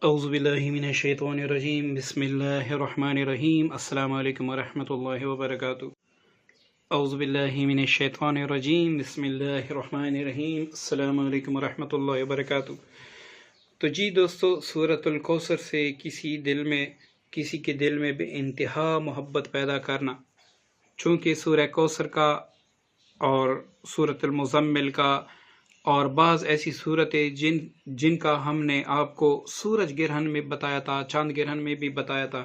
औज़ुबिल्लाहि मिनश्शैतानिर्रजीम बिस्मिल्लाहिर्रहमानिर्रहीम अस्सलामु अलैकुम वरहमतुल्लाहि वबरकातुहू। औज़ुबिल्लाहि मिनश्शैतानिर्रजीम बिस्मिल्लाहिर्रहमानिर्रहीम अस्सलामु अलैकुम वरहमतुल्लाहि वबरकातुहू। तो जी दोस्तों, सूरतुल कौसर से किसी के दिल में बेइंतहा मोहब्बत पैदा करना, चूँकि सूरह कौसर का और सूरतुल मुज़म्मिल का और बाज़ ऐसी सूरतें जिनका हमने आपको सूरज ग्रहण में बताया था, चांद ग्रहण में भी बताया था।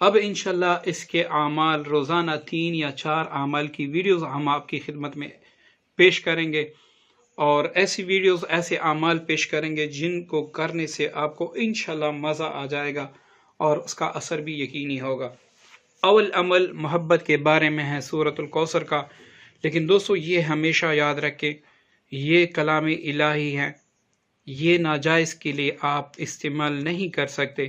अब इंशाल्लाह इसके आमाल रोज़ाना 3 या 4 आमाल की वीडियोस हम आपकी खिदमत में पेश करेंगे, और ऐसी वीडियोस ऐसे आमाल पेश करेंगे जिनको करने से आपको इंशाल्लाह मज़ा आ जाएगा और उसका असर भी यकीनी होगा। अव्वल अमल मोहब्बत के बारे में है सूरतुल कौसर का, लेकिन दोस्तों ये हमेशा याद रखें, ये कलाम इलाही है, ये नाजायज़ के लिए आप इस्तेमाल नहीं कर सकते।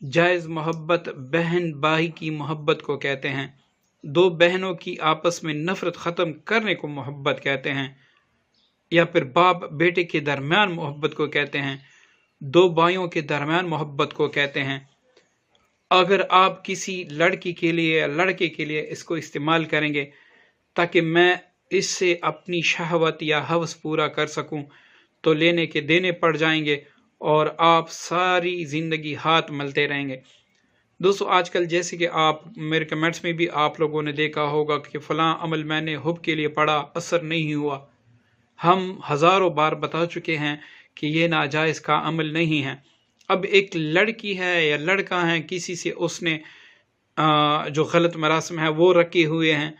जायज़ मोहब्बत बहन भाई की मोहब्बत को कहते हैं, दो बहनों की आपस में नफ़रत ख़त्म करने को मोहब्बत कहते हैं, या फिर बाप बेटे के दरमियान मोहब्बत को कहते हैं, दो भाइयों के दरमियान मोहब्बत को कहते हैं। अगर आप किसी लड़की के लिए या लड़के के लिए इसको इस्तेमाल करेंगे ताकि मैं इससे अपनी शहवत या हवस पूरा कर सकूं, तो लेने के देने पड़ जाएंगे और आप सारी ज़िंदगी हाथ मलते रहेंगे। दोस्तों, आजकल जैसे कि आप मेरे कमेंट्स में भी आप लोगों ने देखा होगा कि फ़लाँ अमल मैंने हुब के लिए पढ़ा, असर नहीं हुआ। हम हज़ारों बार बता चुके हैं कि ये नाजायज़ का अमल नहीं है। अब एक लड़की है या लड़का है, किसी से उसने जो गलत मरासिम है वो रखे हुए हैं,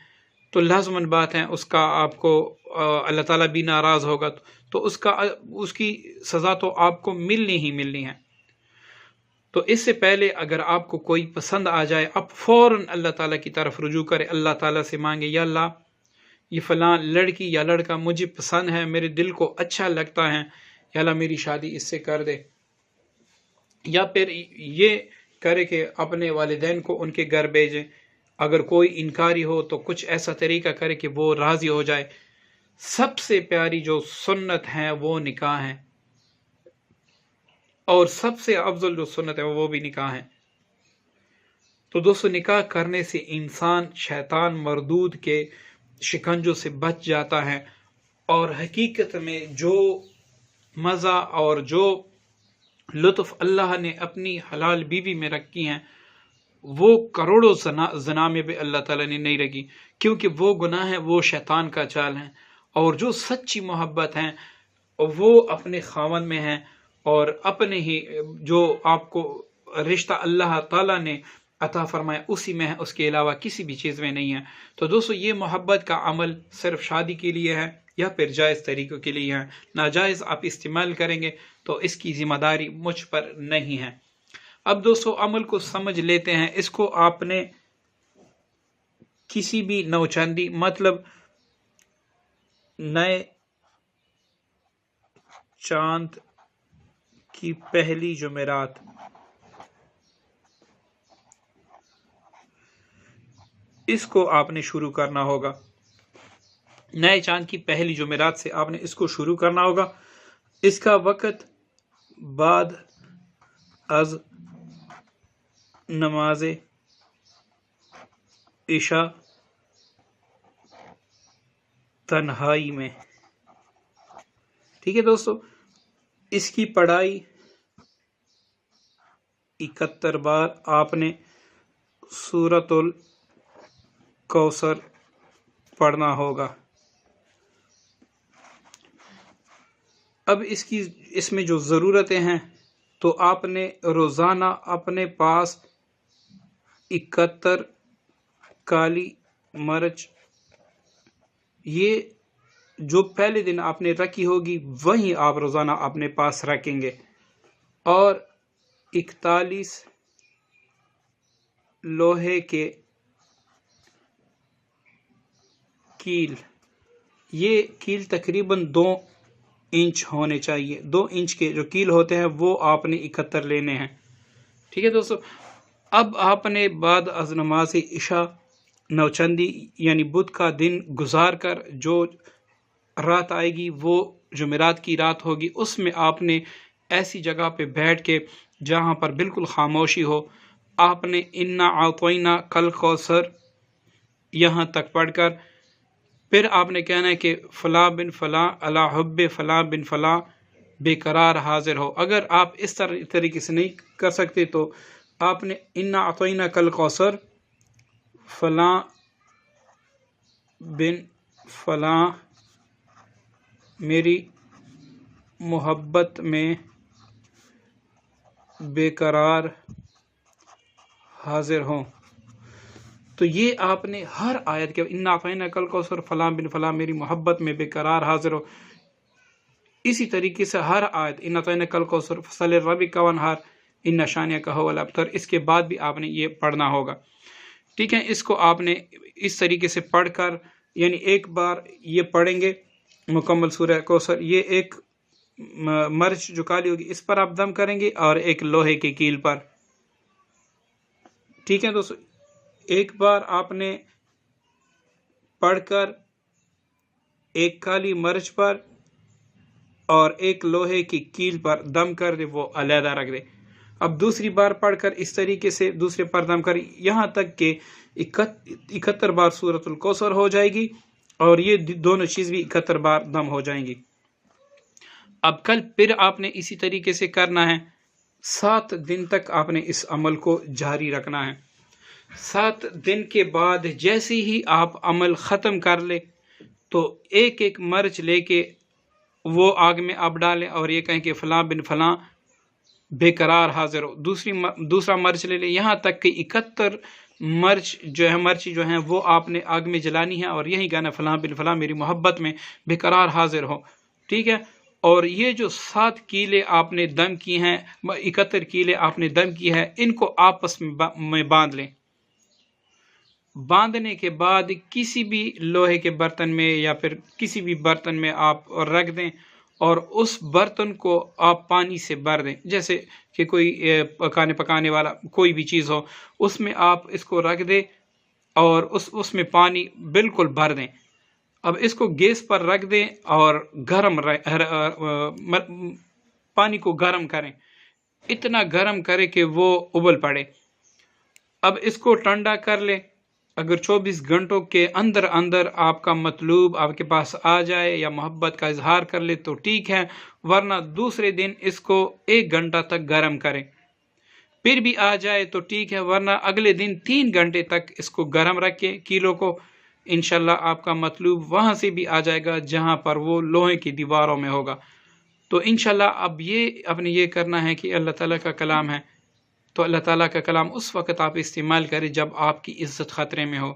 तो लाज़मन बात है उसका आपको अल्लाह ताला भी नाराज़ होगा, तो उसकी सज़ा तो आपको मिलनी ही मिलनी है। तो इससे पहले अगर आपको कोई पसंद आ जाए, आप फ़ौरन अल्लाह ताला की तरफ रुजू करें, अल्लाह ताला से मांगे, या अल्लाह ये फ़लाँ लड़की या लड़का मुझे पसंद है, मेरे दिल को अच्छा लगता है, या अल्लाह मेरी शादी इससे कर दे। या फिर ये करे कि अपने वालिदैन को उनके घर भेजें, अगर कोई इनकारी हो तो कुछ ऐसा तरीका करे कि वो राज़ी हो जाए। सबसे प्यारी जो सुन्नत है वो निकाह है, और सबसे अफजल जो सुन्नत है वो भी निकाह है। तो दोस्तों, निकाह करने से इंसान शैतान मरदूद के शिकंजों से बच जाता है, और हकीकत में जो मज़ा और जो लुत्फ़ अल्लाह ने अपनी हलाल बीवी में रखी हैं, वो करोड़ों ज़ना में भी अल्लाह ताला ने नहीं रखी, क्योंकि वो गुनाह है, वो शैतान का चाल है। और जो सच्ची मोहब्बत है वो अपने खावन में है, और अपने ही जो आपको रिश्ता अल्लाह ताला ने अता फरमाया उसी में है, उसके अलावा किसी भी चीज़ में नहीं है। तो दोस्तों, ये मोहब्बत का अमल सिर्फ शादी के लिए है या फिर जायज़ तरीक़ों के लिए है। नाजायज़ आप इस्तेमाल करेंगे तो इसकी ज़िम्मेदारी मुझ पर नहीं है। अब दोस्तों, अमल को समझ लेते हैं। इसको आपने किसी भी नौचंदी, मतलब नए चांद की पहली जुमेरात, इसको आपने शुरू करना होगा। नए चांद की पहली जुमेरात से आपने इसको शुरू करना होगा। इसका वक़्त बाद अज़ नमाज इशा तन्हाई में। ठीक है दोस्तों, इसकी पढ़ाई 71 बार आपने सूरतुल कौसर पढ़ना होगा। अब इसमें जो ज़रूरतें हैं, तो आपने रोज़ाना अपने पास 71 काली मिर्च, ये जो पहले दिन आपने रखी होगी वही आप रोज़ाना अपने पास रखेंगे, और 41 लोहे के कील, ये कील तकरीबन 2 इंच होने चाहिए। 2 इंच के जो कील होते हैं वो आपने 71 लेने हैं। ठीक है दोस्तों, अब आपने बाद अज़ नमाज इशा नौचंदी यानी बुध का दिन गुजार कर जो रात आएगी वो जुमेरात की रात होगी, उसमें आपने ایسی جگہ پہ بیٹھ کے جہاں پر بالکل خاموشی ہو، آپ نے انا اعطینا کل کوثر یہاں تک پڑھ کر پھر آپ نے کہنا ہے کہ فلاں بن فلاں علی حب فلاں بن فلاں بے قرار حاضر ہو۔ اگر آپ اس طریقے سے نہیں کر سکتے تو آپ نے انا اعطینا کل کوثر فلاں بن فلاں میری محبت میں بے قرار حاضر ہوں۔ تو یہ آپ نے ہر آیت کے انا اعطینا کل کوثر فلاں بن فلاں میری محبت میں بے قرار حاضر ہو، اسی طریقے سے ہر آیت انا اعطینا کل کوثر فصلی لربک وانحر ان شانئک هو الابتر، اس کے بعد بھی آپ نے یہ پڑھنا ہوگا۔ ٹھیک ہے، اس کو آپ نے اس طریقے سے پڑھ کر، یعنی ایک بار یہ پڑھیں گے مکمل سورہ کوثر، یہ ایک مرچ جو کالی ہوگی اس پر آپ دم کریں گے اور ایک لوہے کی کیل پر۔ ٹھیک ہے دوستو، ایک بار آپ نے پڑھ کر ایک کالی مرچ پر اور ایک لوہے کی کیل پر دم کر دے، وہ علیحدہ رکھ دے۔ اب دوسری بار پڑھ کر اس طریقے سے دوسرے پر دم کر، یہاں تک کہ 71 بار سورۃ الکوثر ہو جائے گی، اور یہ دونوں چیز بھی 71 بار دم ہو جائیں گی۔ اب کل پھر آپ نے اسی طریقے سے کرنا ہے، 7 دن تک آپ نے اس عمل کو جاری رکھنا ہے۔ 7 دن کے بعد جیسے ہی آپ عمل ختم کر لے تو ایک ایک مرچ لے کے وہ آگ میں آپ ڈالیں اور یہ کہیں کہ فلاں بن فلاں بے قرار حاضر ہو۔ دوسرا مرچ لے لیں، یہاں تک کہ 71 مرچی جو ہیں وہ آپ نے آگ میں جلانی ہے اور یہی کہنا فلاں بن فلاں میری محبت میں بے قرار حاضر ہو۔ ٹھیک ہے، اور یہ جو 7 کیلے آپ نے دم کی ہیں، 71 کیلے آپ نے دم کی ہے، ان کو آپس میں باندھ لیں۔ باندھنے کے بعد کسی بھی لوہے کے برتن میں یا پھر کسی بھی برتن میں آپ رکھ دیں، اور اس برتن کو آپ پانی سے بھر دیں، جیسے کہ کوئی پکانے والا کوئی بھی چیز ہو، اس میں آپ اس کو رکھ دیں اور اس میں پانی بالکل بھر دیں۔ اب اس کو گیس پر رکھ دیں اور پانی کو گرم کریں، اتنا گرم کرے کہ وہ ابل پڑے۔ اب اس کو ٹھنڈا کر لیں۔ اگر 24 گھنٹوں کے اندر آپ کا مطلوب آپ کے پاس آ جائے یا محبت کا اظہار کر لے تو ٹھیک ہے، ورنہ دوسرے دن اس کو 1 گھنٹہ تک گرم کریں۔ پھر بھی آ جائے تو ٹھیک ہے، ورنہ اگلے دن 3 گھنٹے تک اس کو گرم رکھیں کیلو کو، انشاءاللہ آپ کا مطلوب وہاں سے بھی آ جائے گا جہاں پر وہ لوہے کی دیواروں میں ہوگا۔ تو انشاءاللہ اب آپ نے یہ کرنا ہے کہ اللہ تعالیٰ کا کلام ہے، تو اللہ تعالیٰ کا کلام اس وقت آپ استعمال کریں جب آپ کی عزت خطرے میں ہو،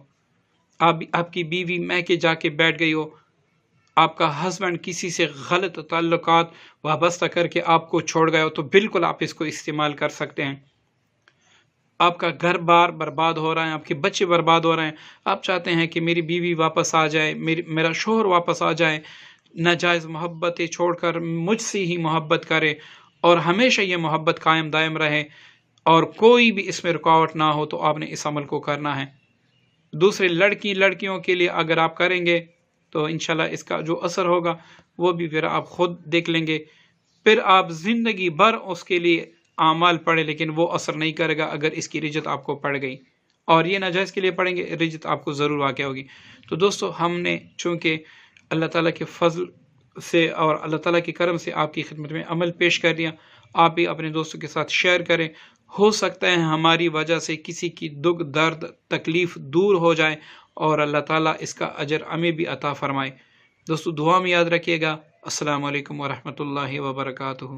آپ کی بیوی میکے جا کے بیٹھ گئی ہو، آپ کا ہسبینڈ کسی سے غلط تعلقات وابستہ کر کے آپ کو چھوڑ گئے ہو، تو بالکل آپ اس کو استعمال کر سکتے ہیں۔ آپ کا گھر بار برباد ہو رہا ہے، آپ کے بچے برباد ہو رہے ہیں، آپ چاہتے ہیں کہ میری بیوی واپس آ جائے، میرا شوہر واپس آ جائے، ناجائز محبتیں چھوڑ کر مجھ سے ہی محبت کرے اور ہمیشہ یہ محبت قائم دائم رہے اور کوئی بھی اس میں رکاوٹ نہ ہو، تو آپ نے اس عمل کو کرنا ہے۔ دوسرے لڑکیوں کے لیے اگر آپ کریں گے تو انشاءاللہ اس کا جو اثر ہوگا وہ بھی پھر آپ خود دیکھ لیں گے، پھر آپ زندگی بھر اس کے لیے اعمال پڑھیں لیکن وہ اثر نہیں کرے گا اگر اس کی رجت آپ کو پڑ گئی، اور یہ ناجائز کے لیے پڑھیں گے رجت آپ کو ضرور واقع ہوگی۔ تو دوستو، ہم نے چونکہ اللہ تعالیٰ کے فضل سے اور اللہ تعالیٰ کے کرم سے آپ کی خدمت میں عمل پیش کر دیا، آپ بھی اپنے دوستوں کے ساتھ شیئر کریں، ہو سکتا ہے ہماری وجہ سے کسی کی دکھ درد تکلیف دور ہو جائے اور اللہ تعالیٰ اس کا اجر ہمیں بھی عطا فرمائے۔ دوستو، دعا میں یاد رکھیے گا۔ السلام علیکم ورحمۃ اللہ وبرکاتہ۔